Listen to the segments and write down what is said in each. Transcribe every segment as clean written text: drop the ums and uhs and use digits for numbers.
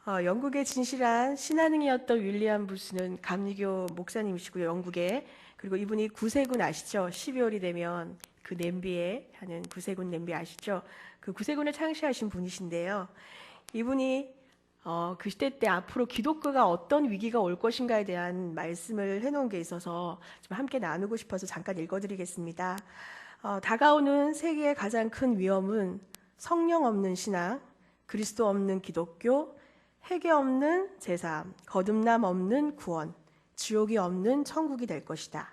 영국의 진실한 신한응이었던 윌리엄 부스는 감리교 목사님이시고요, 영국에. 그리고 이분이 구세군 아시죠? 12월이 되면 그 냄비에 하는 구세군 냄비 아시죠? 그 구세군을 창시하신 분이신데요. 이분이 그 시대 때 앞으로 기독교가 어떤 위기가 올 것인가에 대한 말씀을 해놓은 게 있어서 좀 함께 나누고 싶어서 잠깐 읽어드리겠습니다. 다가오는 세계의 가장 큰 위험은 성령 없는 신앙, 그리스도 없는 기독교, 회개 없는 제사함, 거듭남 없는 구원, 지옥이 없는 천국이 될 것이다.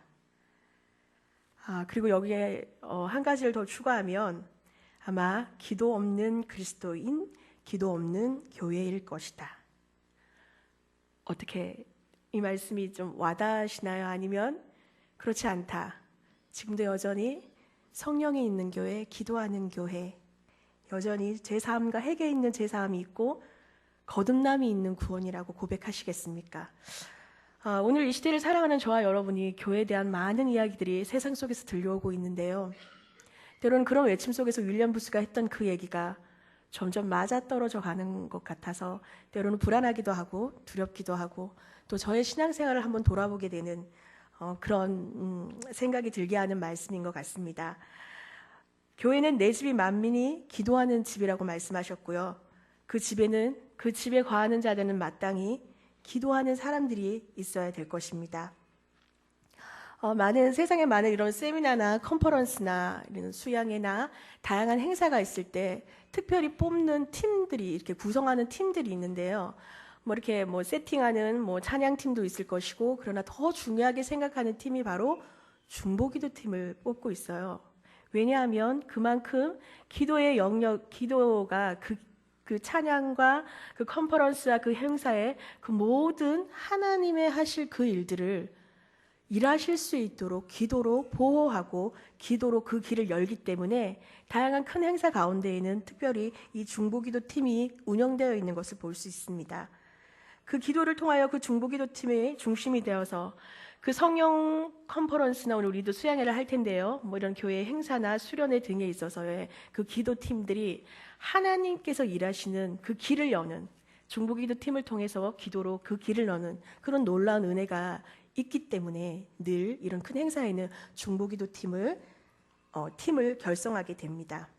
그리고 여기에 한 가지를 더 추가하면 아마 기도 없는 그리스도인, 기도 없는 교회일 것이다. 어떻게 이 말씀이 좀 와닿으시나요? 아니면 그렇지 않다. 지금도 여전히 성령이 있는 교회, 기도하는 교회, 여전히 제사함과 회개 있는 제사함이 있고 거듭남이 있는 구원이라고 고백하시겠습니까? 오늘 이 시대를 살아가는 저와 여러분이 교회에 대한 많은 이야기들이 세상 속에서 들려오고 있는데요. 때로는 그런 외침 속에서 윌리엄 부스가 했던 그 얘기가 점점 맞아떨어져 가는 것 같아서 때로는 불안하기도 하고 두렵기도 하고 또 저의 신앙생활을 한번 돌아보게 되는 그런 생각이 들게 하는 말씀인 것 같습니다. 교회는 내 집이 만민이 기도하는 집이라고 말씀하셨고요. 그 집에 거하는 자들은 마땅히 기도하는 사람들이 있어야 될 것입니다. 세상에 많은 이런 세미나나 컨퍼런스나 이런 수양회나 다양한 행사가 있을 때 특별히 뽑는 팀들이 이렇게 구성하는 팀들이 있는데요. 이렇게 세팅하는 찬양팀도 있을 것이고, 그러나 더 중요하게 생각하는 팀이 바로 중보기도 팀을 뽑고 있어요. 왜냐하면 그만큼 기도의 영역, 기도가 그 찬양과 그 컨퍼런스와 그 행사에 그 모든 하나님의 하실 그 일들을 일하실 수 있도록 기도로 보호하고 기도로 그 길을 열기 때문에 다양한 큰 행사 가운데에는 특별히 이 중보기도 팀이 운영되어 있는 것을 볼 수 있습니다. 그 기도를 통하여 그 중보기도 팀의 중심이 되어서 그 성령 컨퍼런스나 오늘 우리도 수양회를 할 텐데요. 이런 교회 행사나 수련회 등에 있어서의 그 기도팀들이 하나님께서 일하시는 그 길을 여는 중보기도 팀을 통해서 기도로 그 길을 여는 그런 놀라운 은혜가 있기 때문에 늘 이런 큰 행사에는 중보기도 팀을 결성하게 됩니다.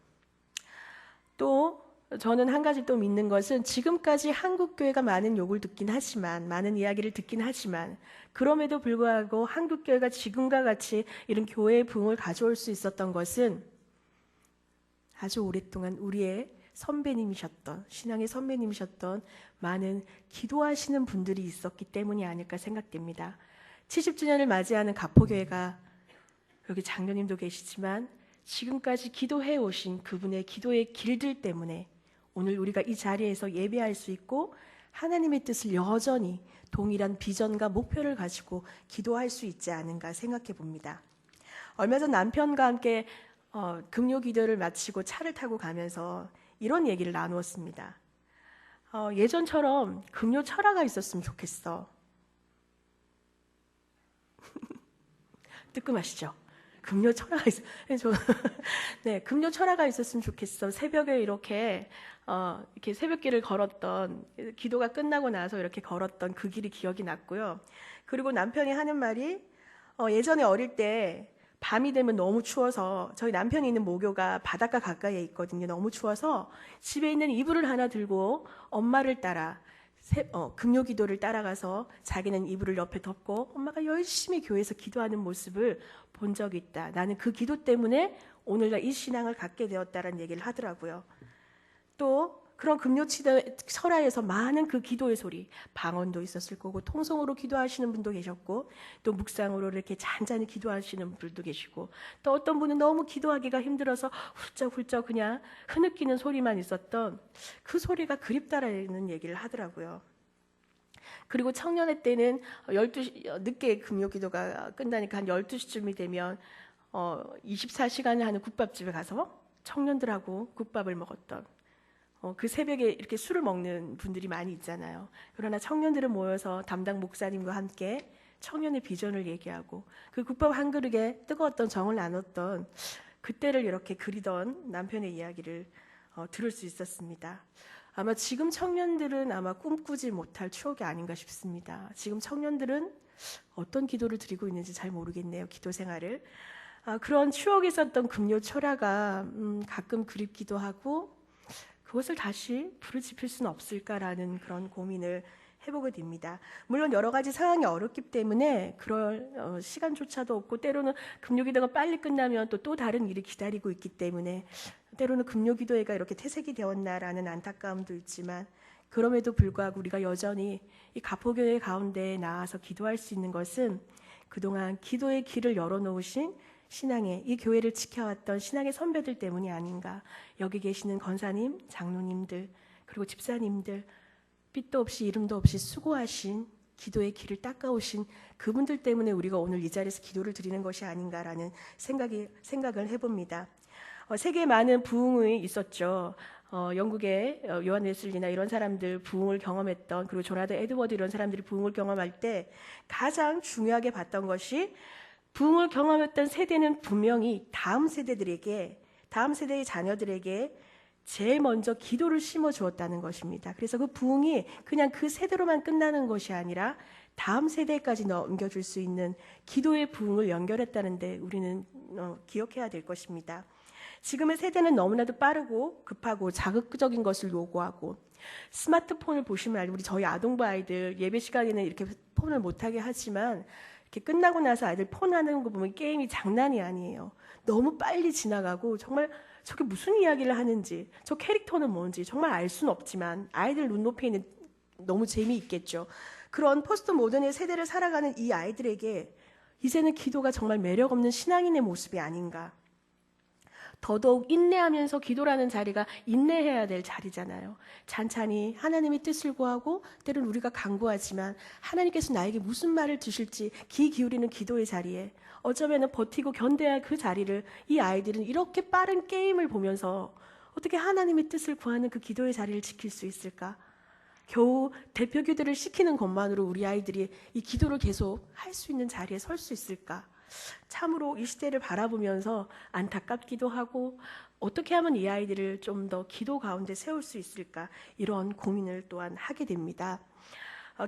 또 저는 한 가지 또 믿는 것은 지금까지 한국 교회가 많은 욕을 듣긴 하지만 많은 이야기를 듣긴 하지만 그럼에도 불구하고 한국 교회가 지금과 같이 이런 교회의 부흥을 가져올 수 있었던 것은 아주 오랫동안 우리의 선배님이셨던 신앙의 선배님이셨던 많은 기도하시는 분들이 있었기 때문이 아닐까 생각됩니다. 70주년을 맞이하는 가포교회가 여기 장로님도 계시지만 지금까지 기도해 오신 그분의 기도의 길들 때문에 오늘 우리가 이 자리에서 예배할 수 있고 하나님의 뜻을 여전히 동일한 비전과 목표를 가지고 기도할 수 있지 않은가 생각해 봅니다. 얼마 전 남편과 함께 금요 기도를 마치고 차를 타고 가면서 이런 얘기를 나누었습니다. 예전처럼 금요 철화가 있었으면 좋겠어. 뜨끔하시죠? 금요 철화가 네, 금요 철화가 있었으면 좋겠어. 새벽에 이렇게 새벽길을 걸었던, 기도가 끝나고 나서 이렇게 걸었던 그 길이 기억이 났고요. 그리고 남편이 하는 말이 예전에 어릴 때 밤이 되면 너무 추워서 저희 남편이 있는 모교가 바닷가 가까이에 있거든요. 너무 추워서 집에 있는 이불을 하나 들고 엄마를 따라 금요기도를 따라가서 자기는 이불을 옆에 덮고 엄마가 열심히 교회에서 기도하는 모습을 본 적이 있다. 나는 그 기도 때문에 오늘날 이 신앙을 갖게 되었다라는 얘기를 하더라고요. 또 그런 금요철야에서 많은 그 기도의 소리, 방언도 있었을 거고 통성으로 기도하시는 분도 계셨고 또 묵상으로 이렇게 잔잔히 기도하시는 분들도 계시고 또 어떤 분은 너무 기도하기가 힘들어서 훌쩍훌쩍 그냥 흐느끼는 소리만 있었던 그 소리가 그립다라는 얘기를 하더라고요. 그리고 청년회 때는 12시, 늦게 금요기도가 끝나니까 한 12시쯤이 되면 24시간을 하는 국밥집에 가서 청년들하고 국밥을 먹었던 그 새벽에 이렇게 술을 먹는 분들이 많이 있잖아요. 그러나 청년들은 모여서 담당 목사님과 함께 청년의 비전을 얘기하고 그 국밥 한 그릇에 뜨거웠던 정을 나눴던 그때를 이렇게 그리던 남편의 이야기를 들을 수 있었습니다. 아마 지금 청년들은 아마 꿈꾸지 못할 추억이 아닌가 싶습니다. 지금 청년들은 어떤 기도를 드리고 있는지 잘 모르겠네요. 기도 생활을. 그런 추억에 있었던 금요 철야가 가끔 그립기도 하고 그것을 다시 부르짖힐 수는 없을까라는 그런 고민을 해보게 됩니다. 물론 여러 가지 상황이 어렵기 때문에 그럴 시간조차도 없고 때로는 금요기도가 빨리 끝나면 또 다른 일이 기다리고 있기 때문에 때로는 금요기도회가 이렇게 퇴색이 되었나라는 안타까움도 있지만 그럼에도 불구하고 우리가 여전히 이 가포교회 가운데 나와서 기도할 수 있는 것은 그동안 기도의 길을 열어놓으신 신앙의 이 교회를 지켜왔던 신앙의 선배들 때문이 아닌가. 여기 계시는 권사님, 장로님들 그리고 집사님들 빛도 없이 이름도 없이 수고하신 기도의 길을 닦아오신 그분들 때문에 우리가 오늘 이 자리에서 기도를 드리는 것이 아닌가라는 생각을 해봅니다. 세계에 많은 부흥이 있었죠. 영국의 요한 웨슬리나 이런 사람들 부흥을 경험했던 그리고 조나단 에드워드 이런 사람들이 부흥을 경험할 때 가장 중요하게 봤던 것이 부흥을 경험했던 세대는 분명히 다음 세대의 자녀들에게 제일 먼저 기도를 심어 주었다는 것입니다. 그래서 그 부흥이 그냥 그 세대로만 끝나는 것이 아니라 다음 세대까지 넘겨줄 수 있는 기도의 부흥을 연결했다는데 우리는 기억해야 될 것입니다. 지금의 세대는 너무나도 빠르고 급하고 자극적인 것을 요구하고 스마트폰을 보시면 알죠. 우리 저희 아동부 아이들 예배 시간에는 이렇게 폰을 못하게 하지만 이렇게 끝나고 나서 아이들 폰 하는 거 보면 게임이 장난이 아니에요. 너무 빨리 지나가고 정말 저게 무슨 이야기를 하는지 저 캐릭터는 뭔지 정말 알 수는 없지만 아이들 눈높이에는 너무 재미있겠죠. 그런 포스트 모던의 세대를 살아가는 이 아이들에게 이제는 기도가 정말 매력 없는 신앙인의 모습이 아닌가. 더더욱 인내하면서 기도라는 자리가 인내해야 될 자리잖아요. 찬찬히 하나님의 뜻을 구하고 때로는 우리가 간구하지만 하나님께서 나에게 무슨 말을 주실지 귀 기울이는 기도의 자리에 어쩌면 버티고 견뎌야 할 그 자리를 이 아이들은 이렇게 빠른 게임을 보면서 어떻게 하나님의 뜻을 구하는 그 기도의 자리를 지킬 수 있을까? 겨우 대표 기도를 시키는 것만으로 우리 아이들이 이 기도를 계속 할 수 있는 자리에 설 수 있을까? 참으로 이 시대를 바라보면서 안타깝기도 하고 어떻게 하면 이 아이들을 좀 더 기도 가운데 세울 수 있을까 이런 고민을 또한 하게 됩니다.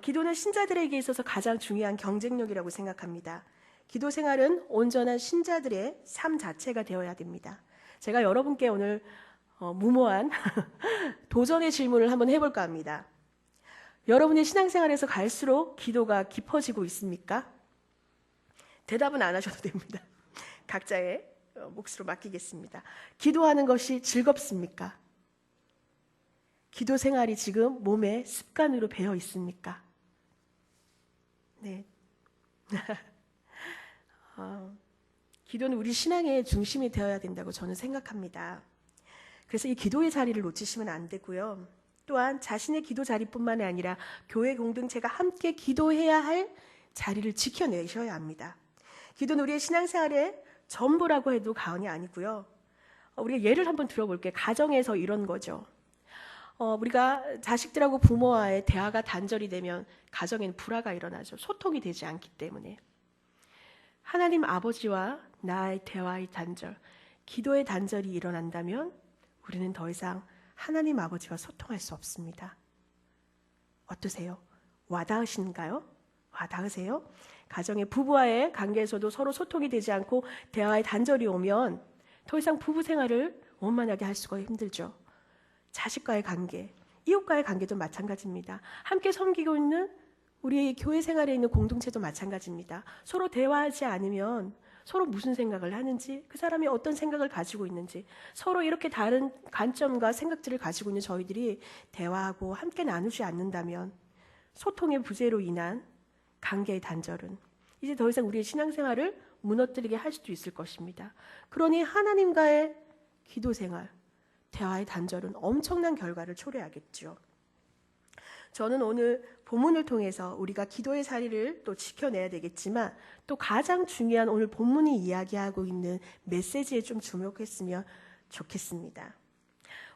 기도는 신자들에게 있어서 가장 중요한 경쟁력이라고 생각합니다. 기도 생활은 온전한 신자들의 삶 자체가 되어야 됩니다. 제가 여러분께 오늘 무모한 도전의 질문을 한번 해볼까 합니다. 여러분의 신앙생활에서 갈수록 기도가 깊어지고 있습니까? 대답은 안 하셔도 됩니다. 각자의 몫으로 맡기겠습니다. 기도하는 것이 즐겁습니까? 기도 생활이 지금 몸에 습관으로 배어 있습니까? 네. 기도는 우리 신앙의 중심이 되어야 된다고 저는 생각합니다. 그래서 이 기도의 자리를 놓치시면 안 되고요. 또한 자신의 기도 자리뿐만 아니라 교회 공동체가 함께 기도해야 할 자리를 지켜내셔야 합니다. 기도는 우리의 신앙생활의 전부라고 해도 과언이 아니고요. 우리가 예를 한번 들어볼게요. 가정에서 이런 거죠. 우리가 자식들하고 부모와의 대화가 단절이 되면 가정에는 불화가 일어나죠. 소통이 되지 않기 때문에. 하나님 아버지와 나의 대화의 단절, 기도의 단절이 일어난다면 우리는 더 이상 하나님 아버지와 소통할 수 없습니다. 어떠세요? 와닿으신가요? 와닿으세요? 가정의 부부와의 관계에서도 서로 소통이 되지 않고 대화의 단절이 오면 더 이상 부부 생활을 원만하게 할 수가 힘들죠. 자식과의 관계, 이웃과의 관계도 마찬가지입니다. 함께 섬기고 있는 우리 교회 생활에 있는 공동체도 마찬가지입니다. 서로 대화하지 않으면 서로 무슨 생각을 하는지, 그 사람이 어떤 생각을 가지고 있는지, 서로 이렇게 다른 관점과 생각들을 가지고 있는 저희들이 대화하고 함께 나누지 않는다면 소통의 부재로 인한 관계의 단절은 이제 더 이상 우리의 신앙생활을 무너뜨리게 할 수도 있을 것입니다. 그러니 하나님과의 기도 생활, 대화의 단절은 엄청난 결과를 초래하겠죠. 저는 오늘 본문을 통해서 우리가 기도의 자리를 또 지켜내야 되겠지만 또 가장 중요한 오늘 본문이 이야기하고 있는 메시지에 좀 주목했으면 좋겠습니다.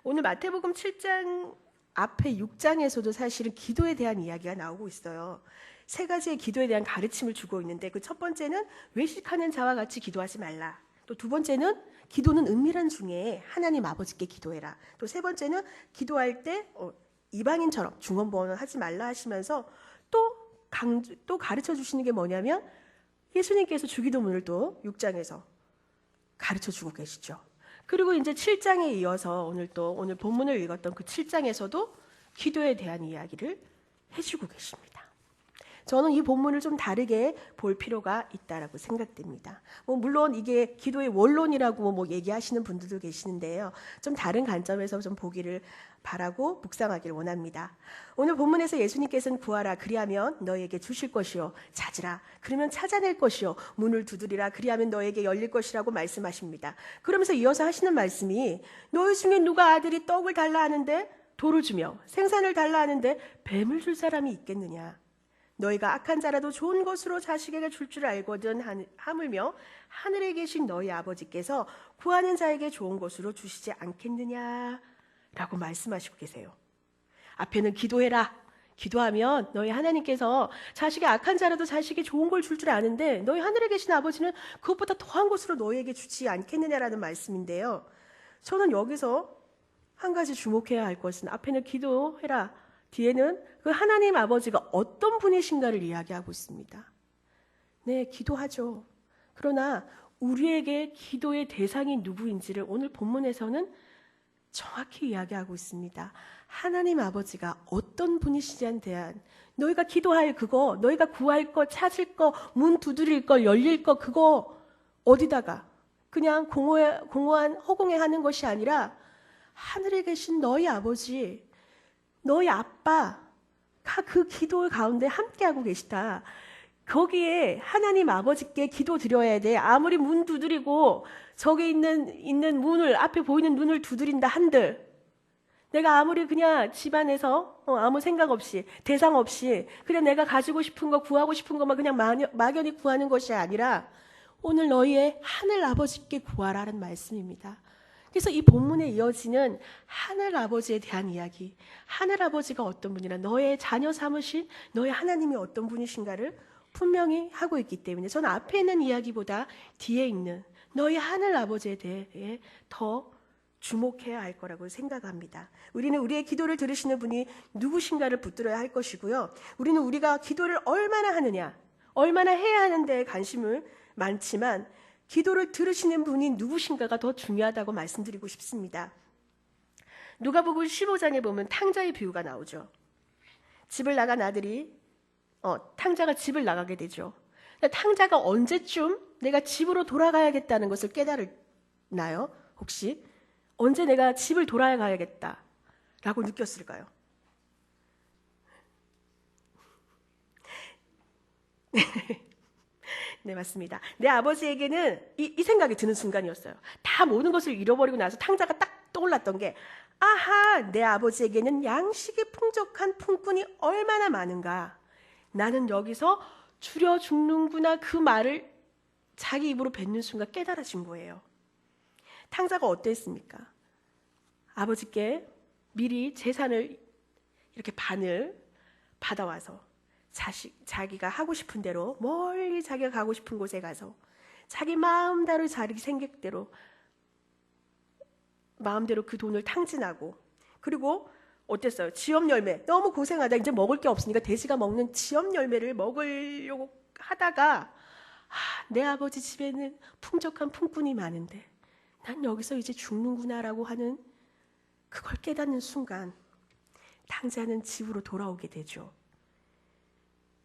오늘 마태복음 7장 앞에 6장에서도 사실은 기도에 대한 이야기가 나오고 있어요. 세 가지의 기도에 대한 가르침을 주고 있는데 그 첫 번째는 외식하는 자와 같이 기도하지 말라. 또 두 번째는 기도는 은밀한 중에 하나님 아버지께 기도해라. 또 세 번째는 기도할 때 이방인처럼 중언부언을 하지 말라 하시면서 또 가르쳐 주시는 게 뭐냐면 예수님께서 주기도문을 또 6장에서 가르쳐 주고 계시죠. 그리고 이제 7장에 이어서 오늘 본문을 읽었던 그 7장에서도 기도에 대한 이야기를 해주고 계십니다. 저는 이 본문을 좀 다르게 볼 필요가 있다라고 생각됩니다. 물론 이게 기도의 원론이라고 얘기하시는 분들도 계시는데요. 좀 다른 관점에서 좀 보기를 바라고 묵상하기를 원합니다. 오늘 본문에서 예수님께서는 구하라 그리하면 너에게 주실 것이요 찾으라 그러면 찾아낼 것이요 문을 두드리라 그리하면 너에게 열릴 것이라고 말씀하십니다. 그러면서 이어서 하시는 말씀이 너희 중에 누가 아들이 떡을 달라 하는데 돌을 주며 생선을 달라 하는데 뱀을 줄 사람이 있겠느냐. 너희가 악한 자라도 좋은 것으로 자식에게 줄 줄 알거든 하물며 하늘에 계신 너희 아버지께서 구하는 자에게 좋은 것으로 주시지 않겠느냐 라고 말씀하시고 계세요. 앞에는 기도해라. 기도하면 너희 하나님께서 자식이 악한 자라도 자식이 좋은 걸 줄 줄 아는데 너희 하늘에 계신 아버지는 그것보다 더한 것으로 너희에게 주지 않겠느냐라는 말씀인데요. 저는 여기서 한 가지 주목해야 할 것은 앞에는 기도해라. 뒤에는 그 하나님 아버지가 어떤 분이신가를 이야기하고 있습니다. 네, 기도하죠. 그러나 우리에게 기도의 대상이 누구인지를 오늘 본문에서는 정확히 이야기하고 있습니다. 하나님 아버지가 어떤 분이시냐에 대한 너희가 기도할 그거, 너희가 구할 거, 찾을 거, 문 두드릴 거, 열릴 거 그거 어디다가 그냥 공허한 허공에 하는 것이 아니라 하늘에 계신 너희 아버지, 너희 아빠가 그 기도 가운데 함께하고 계시다. 거기에 하나님 아버지께 기도 드려야 돼. 아무리 문 두드리고 저기 있는 문을 앞에 보이는 문을 두드린다 한들 내가 아무리 그냥 집안에서 아무 생각 없이 대상 없이 그냥 내가 가지고 싶은 거 구하고 싶은 것만 그냥 막연히 구하는 것이 아니라 오늘 너희의 하늘 아버지께 구하라는 말씀입니다. 그래서 이 본문에 이어지는 하늘 아버지에 대한 이야기, 하늘 아버지가 어떤 분이라 너의 자녀 삼으신 너의 하나님이 어떤 분이신가를 분명히 하고 있기 때문에 저는 앞에 있는 이야기보다 뒤에 있는 너희 하늘 아버지에 대해 더 주목해야 할 거라고 생각합니다. 우리는 우리의 기도를 들으시는 분이 누구신가를 붙들어야 할 것이고요. 우리는 우리가 기도를 얼마나 하느냐, 얼마나 해야 하는데 관심을 많지만 기도를 들으시는 분이 누구신가가 더 중요하다고 말씀드리고 싶습니다. 누가복음 15장에 보면 탕자의 비유가 나오죠. 집을 나간 아들이 탕자가 집을 나가게 되죠. 탕자가 언제쯤 내가 집으로 돌아가야겠다는 것을 깨달았나요? 혹시 언제 내가 집을 돌아가야겠다라고 느꼈을까요? 네, 맞습니다. 내 아버지에게는 이 생각이 드는 순간이었어요. 다 모든 것을 잃어버리고 나서 탕자가 딱 떠올랐던 게 아하, 내 아버지에게는 양식이 풍족한 품꾼이 얼마나 많은가. 나는 여기서 줄여 죽는구나. 그 말을 자기 입으로 뱉는 순간 깨달아진 거예요. 탕자가 어땠습니까? 아버지께 미리 재산을 이렇게 반을 받아와서 자기가 하고 싶은 대로 멀리 자기가 가고 싶은 곳에 가서 자기 마음대로 자기 생각대로 마음대로 그 돈을 탕진하고 그리고 어땠어요? 지업 열매 너무 고생하다 이제 먹을 게 없으니까 돼지가 먹는 지업 열매를 먹으려고 하다가 내 아버지 집에는 풍족한 품꾼이 많은데 난 여기서 이제 죽는구나라고 하는 그걸 깨닫는 순간 탕자는 집으로 돌아오게 되죠.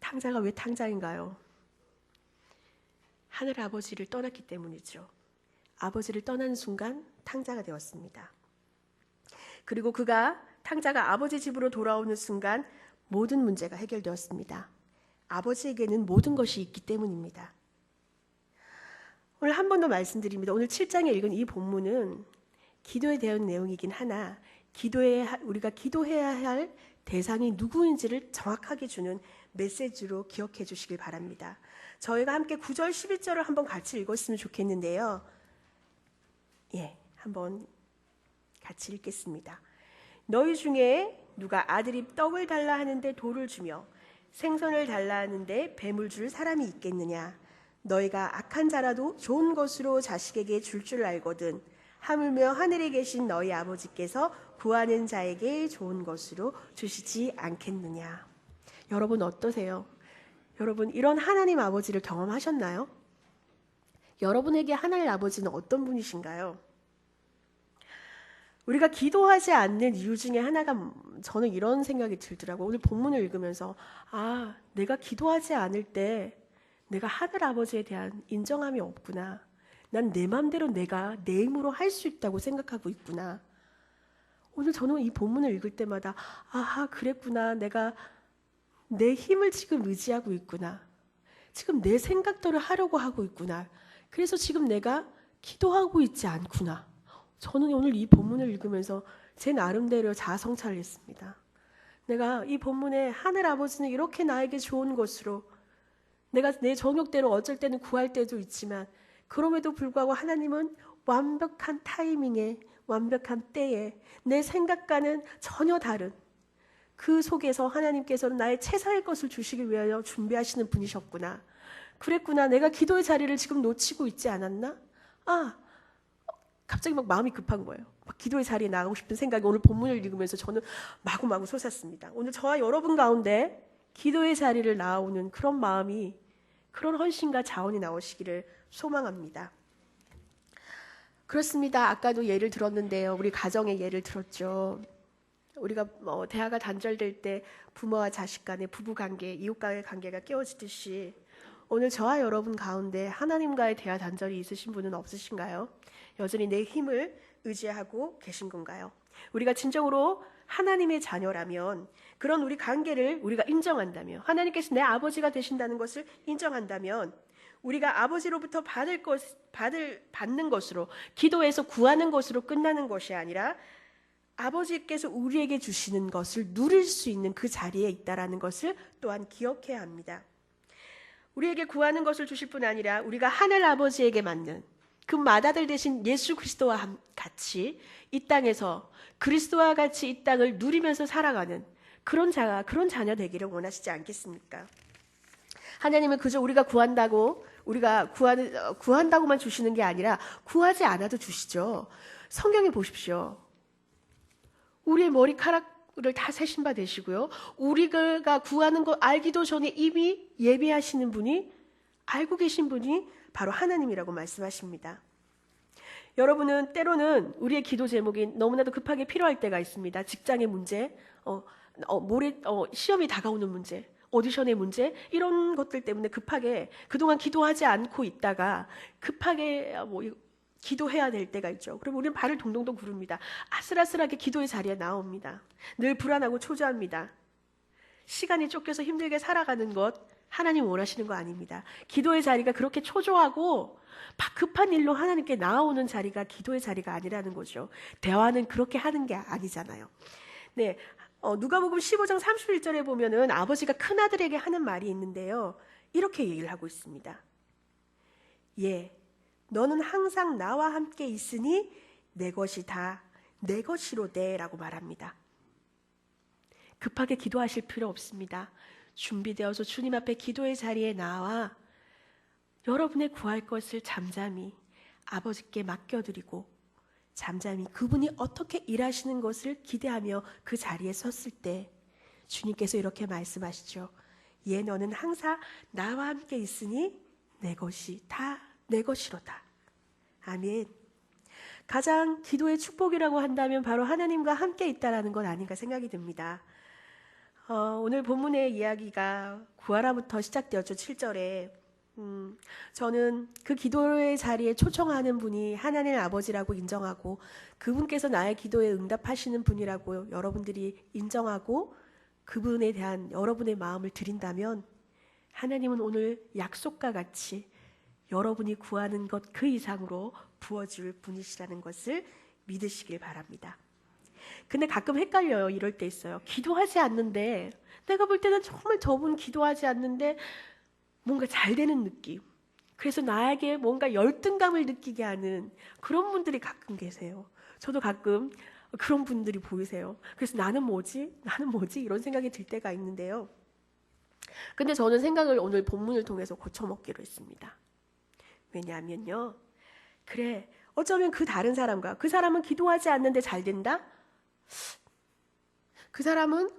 탕자가 왜 탕자인가요? 하늘 아버지를 떠났기 때문이죠. 아버지를 떠나는 순간 탕자가 되었습니다. 그리고 탕자가 아버지 집으로 돌아오는 순간 모든 문제가 해결되었습니다. 아버지에게는 모든 것이 있기 때문입니다. 오늘 한 번 더 말씀드립니다. 오늘 7장에 읽은 이 본문은 기도에 대한 내용이긴 하나 우리가 기도해야 할 대상이 누구인지를 정확하게 주는 메시지로 기억해 주시길 바랍니다. 저희가 함께 9절 11절을 한번 같이 읽었으면 좋겠는데요. 한번 같이 읽겠습니다. 너희 중에 누가 아들이 떡을 달라 하는데 돌을 주며 생선을 달라 하는데 뱀을 줄 사람이 있겠느냐? 너희가 악한 자라도 좋은 것으로 자식에게 줄 알거든 하물며 하늘에 계신 너희 아버지께서 구하는 자에게 좋은 것으로 주시지 않겠느냐. 여러분 어떠세요? 여러분 이런 하나님 아버지를 경험하셨나요? 여러분에게 하나님 아버지는 어떤 분이신가요? 우리가 기도하지 않는 이유 중에 하나가 저는 이런 생각이 들더라고요. 오늘 본문을 읽으면서 내가 기도하지 않을 때 내가 하늘 아버지에 대한 인정함이 없구나. 난 내 마음대로 내가 내 힘으로 할 수 있다고 생각하고 있구나. 오늘 저는 이 본문을 읽을 때마다 그랬구나. 내가 내 힘을 지금 의지하고 있구나. 지금 내 생각대로 하려고 하고 있구나. 그래서 지금 내가 기도하고 있지 않구나. 저는 오늘 이 본문을 읽으면서 제 나름대로 자아성찰을 했습니다. 내가 이 본문에 하늘 아버지는 이렇게 나에게 좋은 것으로 내가 내 정욕대로 어쩔 때는 구할 때도 있지만 그럼에도 불구하고 하나님은 완벽한 타이밍에 완벽한 때에 내 생각과는 전혀 다른 그 속에서 하나님께서는 나의 최상의 것을 주시기 위하여 준비하시는 분이셨구나. 그랬구나. 내가 기도의 자리를 지금 놓치고 있지 않았나? 갑자기 막 마음이 급한 거예요. 막 기도의 자리에 나가고 싶은 생각이 오늘 본문을 읽으면서 저는 마구마구 솟았습니다. 오늘 저와 여러분 가운데 기도의 자리를 나오는 그런 마음이 그런 헌신과 자원이 나오시기를 소망합니다. 그렇습니다. 아까도 예를 들었는데요. 우리 가정의 예를 들었죠. 우리가 대화가 단절될 때 부모와 자식 간의 부부관계, 이웃과의 관계가 깨어지듯이 오늘 저와 여러분 가운데 하나님과의 대화 단절이 있으신 분은 없으신가요? 여전히 내 힘을 의지하고 계신 건가요? 우리가 진정으로 하나님의 자녀라면 그런 우리 관계를 우리가 인정한다면 하나님께서 내 아버지가 되신다는 것을 인정한다면 우리가 아버지로부터 받는 것으로 기도해서 구하는 것으로 끝나는 것이 아니라 아버지께서 우리에게 주시는 것을 누릴 수 있는 그 자리에 있다라는 것을 또한 기억해야 합니다. 우리에게 구하는 것을 주실 뿐 아니라 우리가 하늘 아버지에게 맞는 그 맏아들 되신 예수 그리스도와 같이 이 땅에서 그리스도와 같이 이 땅을 누리면서 살아가는 그런 자녀 되기를 원하시지 않겠습니까? 하나님은 그저 우리가 구한다고만 주시는 게 아니라 구하지 않아도 주시죠. 성경에 보십시오. 우리의 머리카락을 다 세신 바 되시고요. 우리가 구하는 거 알기도 전에 이미 예비하시는 분이 알고 계신 분이 바로 하나님이라고 말씀하십니다. 여러분은 때로는 우리의 기도 제목이 너무나도 급하게 필요할 때가 있습니다. 직장의 문제, 시험이 다가오는 문제, 오디션의 문제 이런 것들 때문에 급하게 그동안 기도하지 않고 있다가 급하게 기도해야 될 때가 있죠. 그럼 우리는 발을 동동동 구릅니다. 아슬아슬하게 기도의 자리에 나옵니다. 늘 불안하고 초조합니다. 시간이 쫓겨서 힘들게 살아가는 것 하나님 원하시는 거 아닙니다. 기도의 자리가 그렇게 초조하고 급한 일로 하나님께 나아오는 자리가 기도의 자리가 아니라는 거죠. 대화는 그렇게 하는 게 아니잖아요. 네, 누가복음 15장 31절에 보면은 아버지가 큰아들에게 하는 말이 있는데요. 이렇게 얘기를 하고 있습니다. 너는 항상 나와 함께 있으니 내 것이 다 내 것이로되 라고 말합니다. 급하게 기도하실 필요 없습니다. 준비되어서 주님 앞에 기도의 자리에 나와 여러분의 구할 것을 잠잠히 아버지께 맡겨드리고 잠잠히 그분이 어떻게 일하시는 것을 기대하며 그 자리에 섰을 때 주님께서 이렇게 말씀하시죠. 너는 항상 나와 함께 있으니 내 것이 다 내 것이로다. 아멘. 가장 기도의 축복이라고 한다면 바로 하나님과 함께 있다라는 건 아닌가 생각이 듭니다. 오늘 본문의 이야기가 구하라부터 시작되었죠. 7절에 저는 그 기도의 자리에 초청하는 분이 하나님 아버지라고 인정하고 그분께서 나의 기도에 응답하시는 분이라고 여러분들이 인정하고 그분에 대한 여러분의 마음을 드린다면 하나님은 오늘 약속과 같이 여러분이 구하는 것 그 이상으로 부어줄 분이시라는 것을 믿으시길 바랍니다. 근데 가끔 헷갈려요. 이럴 때 있어요. 기도하지 않는데 내가 볼 때는 정말 저분 기도하지 않는데 뭔가 잘 되는 느낌. 그래서 나에게 뭔가 열등감을 느끼게 하는 그런 분들이 가끔 계세요. 저도 가끔 그런 분들이 보이세요. 그래서 나는 뭐지? 이런 생각이 들 때가 있는데요. 근데 저는 생각을 오늘 본문을 통해서 고쳐먹기로 했습니다. 왜냐하면요. 그래, 어쩌면 그 다른 사람과 그 사람은 기도하지 않는데 잘 된다? 그 사람은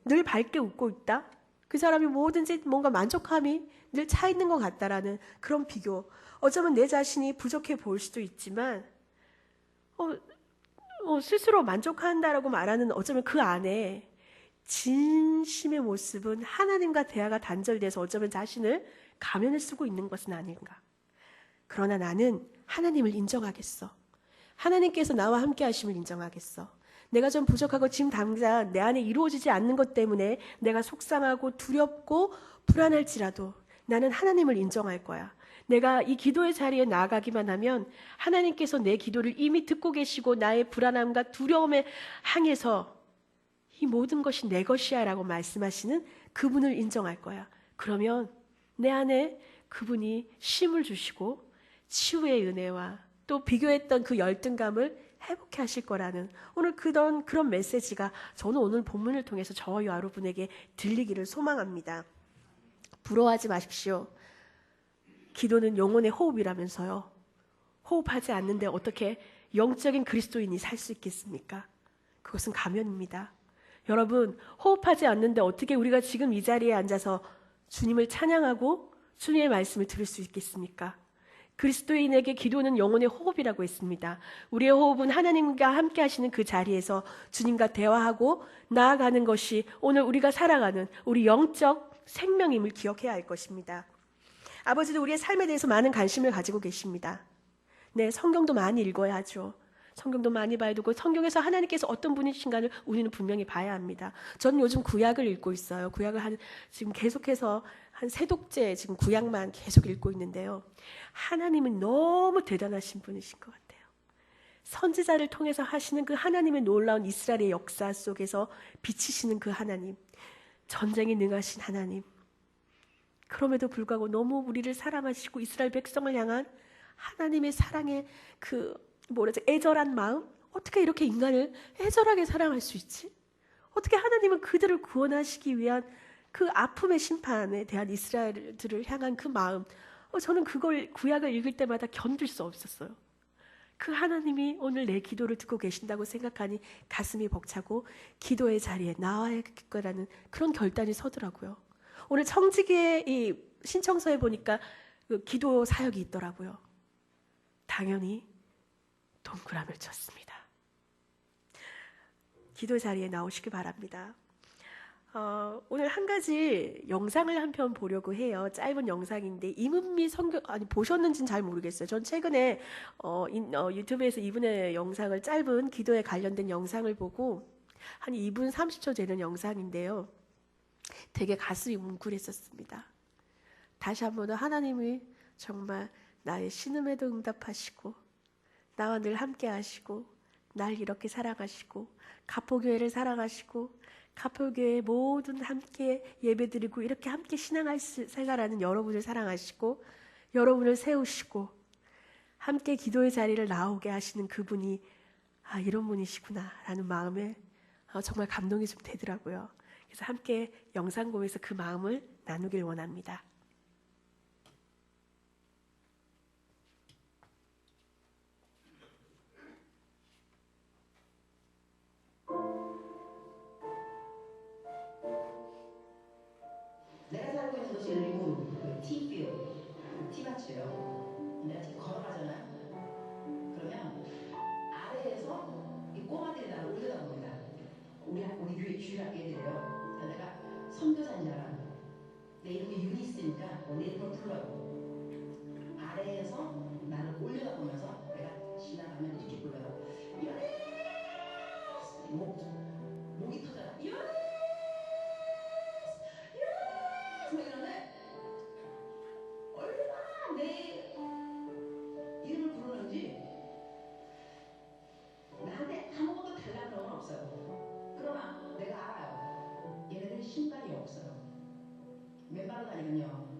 늘 밝게 웃고 있다? 그 사람이 뭐든지 뭔가 만족함이 늘 차 있는 것 같다라는 그런 비교. 어쩌면 내 자신이 부족해 보일 수도 있지만 어, 스스로 만족한다라고 말하는 어쩌면 그 안에 진심의 모습은 하나님과 대화가 단절돼서 어쩌면 자신을 가면을 쓰고 있는 것은 아닌가. 그러나 나는 하나님을 인정하겠어. 하나님께서 나와 함께 하심을 인정하겠어. 내가 좀 부족하고 지금 당장 내 안에 이루어지지 않는 것 때문에 내가 속상하고 두렵고 불안할지라도 나는 하나님을 인정할 거야. 내가 이 기도의 자리에 나아가기만 하면 하나님께서 내 기도를 이미 듣고 계시고 나의 불안함과 두려움에 항해서 이 모든 것이 내 것이야 라고 말씀하시는 그분을 인정할 거야. 그러면 내 안에 그분이 쉼을 주시고 치유의 은혜와 또 비교했던 그 열등감을 회복해 하실 거라는 오늘 그런 메시지가 저는 오늘 본문을 통해서 저와 여러분에게 들리기를 소망합니다. 부러워하지 마십시오. 기도는 영혼의 호흡이라면서요. 호흡하지 않는데 어떻게 영적인 그리스도인이 살 수 있겠습니까? 그것은 가면입니다. 여러분, 호흡하지 않는데 어떻게 우리가 지금 이 자리에 앉아서 주님을 찬양하고 주님의 말씀을 들을 수 있겠습니까? 그리스도인에게 기도는 영혼의 호흡이라고 했습니다. 우리의 호흡은 하나님과 함께 하시는 그 자리에서 주님과 대화하고 나아가는 것이 오늘 우리가 살아가는 우리 영적 생명임을 기억해야 할 것입니다. 아버지도 우리의 삶에 대해서 많은 관심을 가지고 계십니다. 네, 성경도 많이 읽어야 하죠. 성경도 많이 봐야 되고 성경에서 하나님께서 어떤 분이신가를 우리는 분명히 봐야 합니다. 저는 요즘 구약을 읽고 있어요. 구약을 지금 계속해서 한 세 독째 지금 구약만 계속 읽고 있는데요. 하나님은 너무 대단하신 분이신 것 같아요. 선지자를 통해서 하시는 그 하나님의 놀라운 이스라엘의 역사 속에서 비치시는 그 하나님, 전쟁에 능하신 하나님. 그럼에도 불구하고 너무 우리를 사랑하시고 이스라엘 백성을 향한 하나님의 사랑의 애절한 마음? 어떻게 이렇게 인간을 애절하게 사랑할 수 있지? 어떻게 하나님은 그들을 구원하시기 위한 그 아픔의 심판에 대한 이스라엘들을 향한 그 마음, 저는 그걸 구약을 읽을 때마다 견딜 수 없었어요. 그 하나님이 오늘 내 기도를 듣고 계신다고 생각하니 가슴이 벅차고 기도의 자리에 나와야겠구나라는 그런 결단이 서더라고요. 오늘 청지기의 이 신청서에 보니까 그 기도 사역이 있더라고요. 당연히 동그라미를 쳤습니다. 기도 자리에 나오시기 바랍니다. 오늘 한 가지 영상을 한 편 보려고 해요. 짧은 영상인데 이문미 보셨는지는 잘 모르겠어요. 전 최근에 유튜브에서 이분의 영상을 짧은 기도에 관련된 영상을 보고 한 2분 30초 되는 영상인데요. 되게 가슴이 뭉클했었습니다. 다시 한번 하나님이 정말 나의 신음에도 응답하시고 나와 늘 함께 하시고 날 이렇게 사랑하시고 가포교회를 사랑하시고 가포교회 모든 함께 예배드리고 이렇게 함께 신앙할 생활하는 여러분을 사랑하시고 여러분을 세우시고 함께 기도의 자리를 나오게 하시는 그분이 이런 분이시구나 라는 마음에 정말 감동이 좀 되더라고요. 그래서 함께 영상 보면서 그 마음을 나누길 원합니다. 내가 살고 있는 곳이 리무르, 티필, 티마치예요. 내가 걸어가잖아요. 그러면 아래에서 이 꼬마들이 나를 올려다봅니다. 우리 교회 주일학교 애들이에요. 그래서 내가 선교사인 줄 알아. 내 이름이 유니스니까 내 이름을 불러요. 아래에서 나를 올려다보면서 내가 지나가면 이렇게 불러요. 유니스! 목이 터져라. 유니스! 유니스! 막 이러는데 얼마나 내 이름을 부르는지 나한테 아무것도 달라는 건 없어요. 그러나 내가 알아요. 얘네들이 신발이 없어요. 맨발로 다니면요